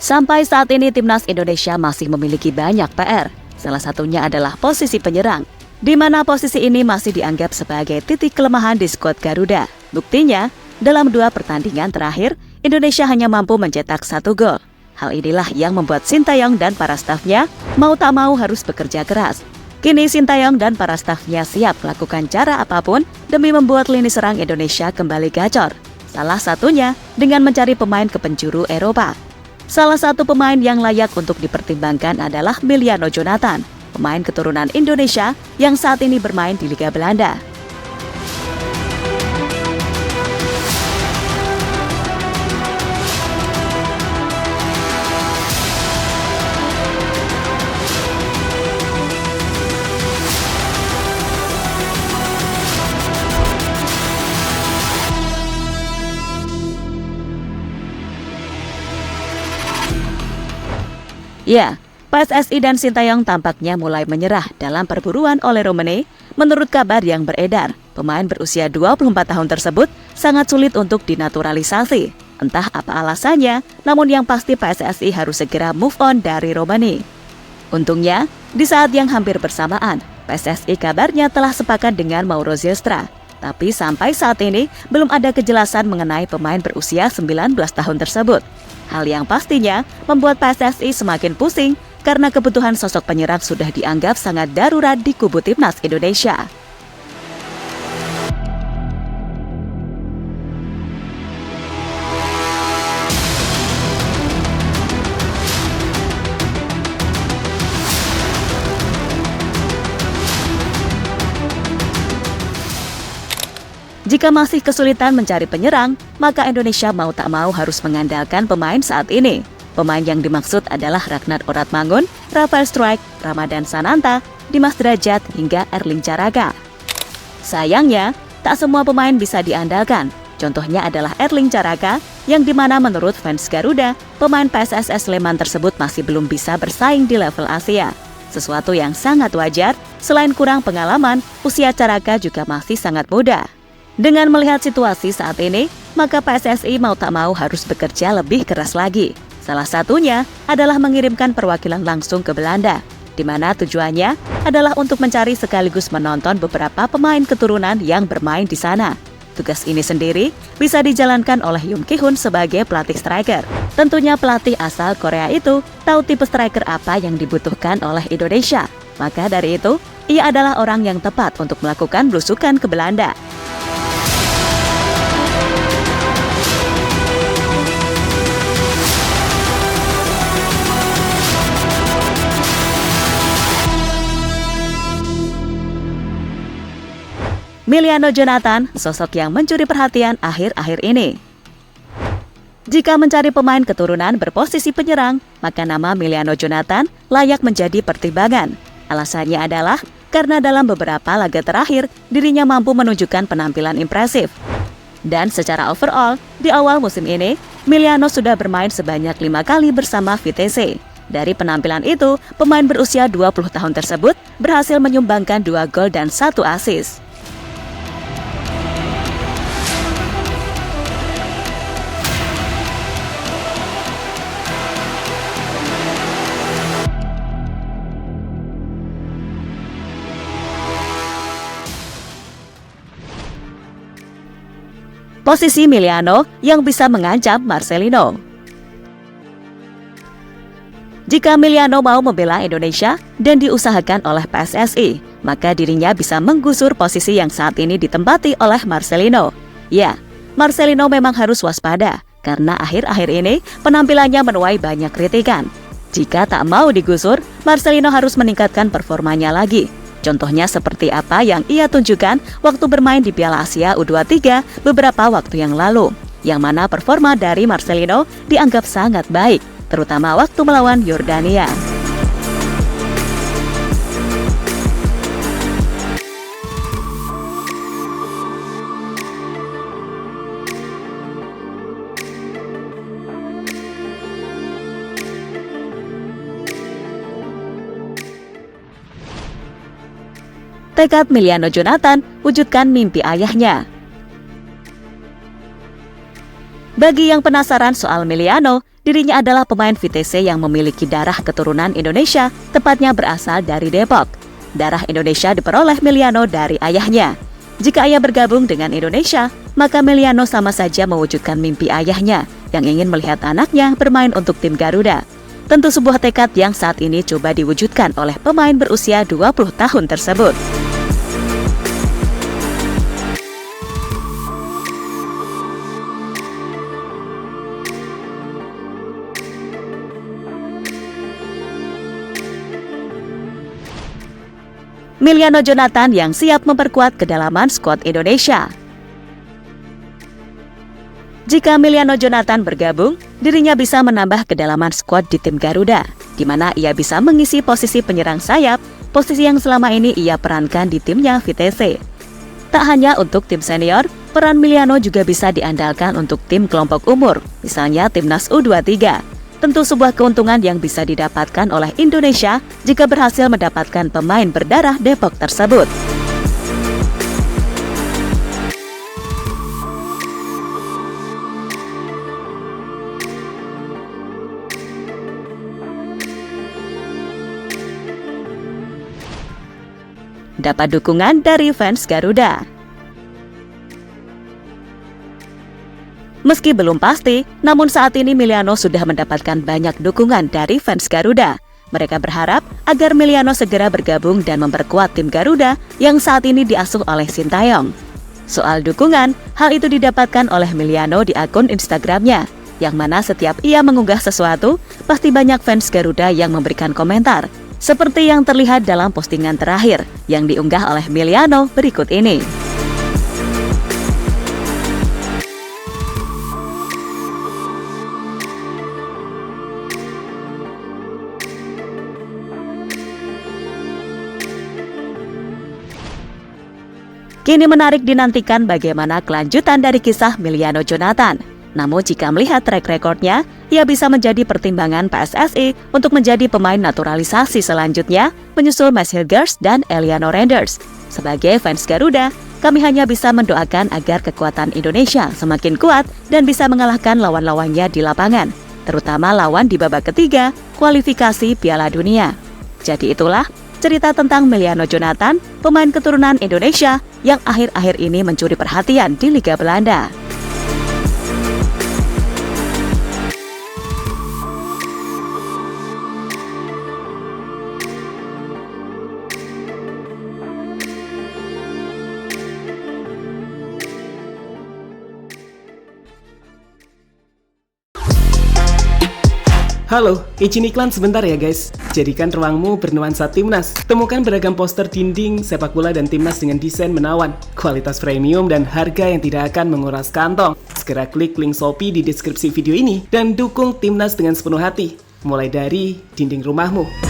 Sampai saat ini timnas Indonesia masih memiliki banyak PR. Salah satunya adalah posisi penyerang, di mana posisi ini masih dianggap sebagai titik kelemahan di skuad Garuda. Buktinya, dalam 2 pertandingan terakhir, Indonesia hanya mampu mencetak 1 gol. Hal inilah yang membuat Sintayong dan para stafnya mau tak mau harus bekerja keras. Kini Sintayong dan para stafnya siap melakukan cara apapun demi membuat lini serang Indonesia kembali gacor. Salah satunya dengan mencari pemain ke penjuru Eropa. Salah satu pemain yang layak untuk dipertimbangkan adalah Emiliano Jonathan, pemain keturunan Indonesia yang saat ini bermain di Liga Belanda. Ya, PSSI dan Sintayong tampaknya mulai menyerah dalam perburuan oleh Romane. Menurut kabar yang beredar, pemain berusia 24 tahun tersebut sangat sulit untuk dinaturalisasi. Entah apa alasannya, namun yang pasti PSSI harus segera move on dari Romane. Untungnya, di saat yang hampir bersamaan, PSSI kabarnya telah sepakat dengan Mauro Zylstra. Tapi sampai saat ini, belum ada kejelasan mengenai pemain berusia 19 tahun tersebut. Hal yang pastinya membuat PSSI semakin pusing karena kebutuhan sosok penyerang sudah dianggap sangat darurat di kubu timnas Indonesia. Jika masih kesulitan mencari penyerang, maka Indonesia mau tak mau harus mengandalkan pemain saat ini. Pemain yang dimaksud adalah Ragnar Oratmangun, Rafael Struijk, Ramadan Sananta, Dimas Drajat, hingga Erling Caraga. Sayangnya, tak semua pemain bisa diandalkan. Contohnya adalah Erling Caraga, yang dimana menurut fans Garuda, pemain PSSS Sleman tersebut masih belum bisa bersaing di level Asia. Sesuatu yang sangat wajar, selain kurang pengalaman, usia Caraga juga masih sangat muda. Dengan melihat situasi saat ini, maka PSSI mau tak mau harus bekerja lebih keras lagi. Salah satunya adalah mengirimkan perwakilan langsung ke Belanda, di mana tujuannya adalah untuk mencari sekaligus menonton beberapa pemain keturunan yang bermain di sana. Tugas ini sendiri bisa dijalankan oleh Yoon Ki-hoon sebagai pelatih striker. Tentunya pelatih asal Korea itu tahu tipe striker apa yang dibutuhkan oleh Indonesia. Maka dari itu, ia adalah orang yang tepat untuk melakukan belusukan ke Belanda. Emiliano Jonathan, sosok yang mencuri perhatian akhir-akhir ini. Jika mencari pemain keturunan berposisi penyerang, maka nama Emiliano Jonathan layak menjadi pertimbangan. Alasannya adalah karena dalam beberapa laga terakhir, dirinya mampu menunjukkan penampilan impresif. Dan secara overall, di awal musim ini, Emiliano sudah bermain sebanyak 5 kali bersama Vitesse. Dari penampilan itu, pemain berusia 20 tahun tersebut berhasil menyumbangkan 2 gol dan 1 assist. Posisi Emiliano yang bisa mengancam Marcelino. Jika Emiliano mau membela Indonesia dan diusahakan oleh PSSI, maka dirinya bisa menggusur posisi yang saat ini ditempati oleh Marcelino. Ya, Marcelino memang harus waspada karena akhir-akhir ini penampilannya menuai banyak kritikan. Jika tak mau digusur, Marcelino harus meningkatkan performanya lagi. Contohnya seperti apa yang ia tunjukkan waktu bermain di Piala Asia U23 beberapa waktu yang lalu, yang mana performa dari Marcelino dianggap sangat baik, terutama waktu melawan Yordania. Tekad Emiliano Jonathan wujudkan mimpi ayahnya. Bagi yang penasaran soal Emiliano, dirinya adalah pemain VTC yang memiliki darah keturunan Indonesia, tepatnya berasal dari Depok. Darah Indonesia diperoleh Miliano dari ayahnya. Jika ayah bergabung dengan Indonesia, maka Miliano sama saja mewujudkan mimpi ayahnya yang ingin melihat anaknya bermain untuk tim Garuda. Tentu sebuah tekad yang saat ini coba diwujudkan oleh pemain berusia 20 tahun tersebut. Miliano Jonathan yang siap memperkuat kedalaman skuad Indonesia. Jika Miliano Jonathan bergabung, dirinya bisa menambah kedalaman skuad di tim Garuda, di mana ia bisa mengisi posisi penyerang sayap, posisi yang selama ini ia perankan di timnya VTC. Tak hanya untuk tim senior, peran Miliano juga bisa diandalkan untuk tim kelompok umur, misalnya Timnas U23. Tentu sebuah keuntungan yang bisa didapatkan oleh Indonesia jika berhasil mendapatkan pemain berdarah Depok tersebut. Dapat dukungan dari fans Garuda. Meski belum pasti, namun saat ini Miliano sudah mendapatkan banyak dukungan dari fans Garuda. Mereka berharap agar Miliano segera bergabung dan memperkuat tim Garuda yang saat ini diasuh oleh Sintayong. Soal dukungan, hal itu didapatkan oleh Miliano di akun Instagramnya, yang mana setiap ia mengunggah sesuatu, pasti banyak fans Garuda yang memberikan komentar, seperti yang terlihat dalam postingan terakhir yang diunggah oleh Miliano berikut ini. Kini menarik dinantikan bagaimana kelanjutan dari kisah Miliano Jonathan. Namun jika melihat track recordnya, ia bisa menjadi pertimbangan PSSI untuk menjadi pemain naturalisasi selanjutnya, menyusul Mas Hilgers dan Eliano Renders. Sebagai fans Garuda, kami hanya bisa mendoakan agar kekuatan Indonesia semakin kuat dan bisa mengalahkan lawan-lawannya di lapangan, terutama lawan di babak ketiga kualifikasi Piala Dunia. Jadi itulah cerita tentang Miliano Jonathan, pemain keturunan Indonesia yang akhir-akhir ini mencuri perhatian di Liga Belanda. Halo, izin iklan sebentar ya guys. Jadikan ruangmu bernuansa Timnas. Temukan beragam poster dinding, sepak bola dan Timnas dengan desain menawan, kualitas premium dan harga yang tidak akan menguras kantong. Segera klik link Shopee di deskripsi video ini dan dukung Timnas dengan sepenuh hati. Mulai dari dinding rumahmu.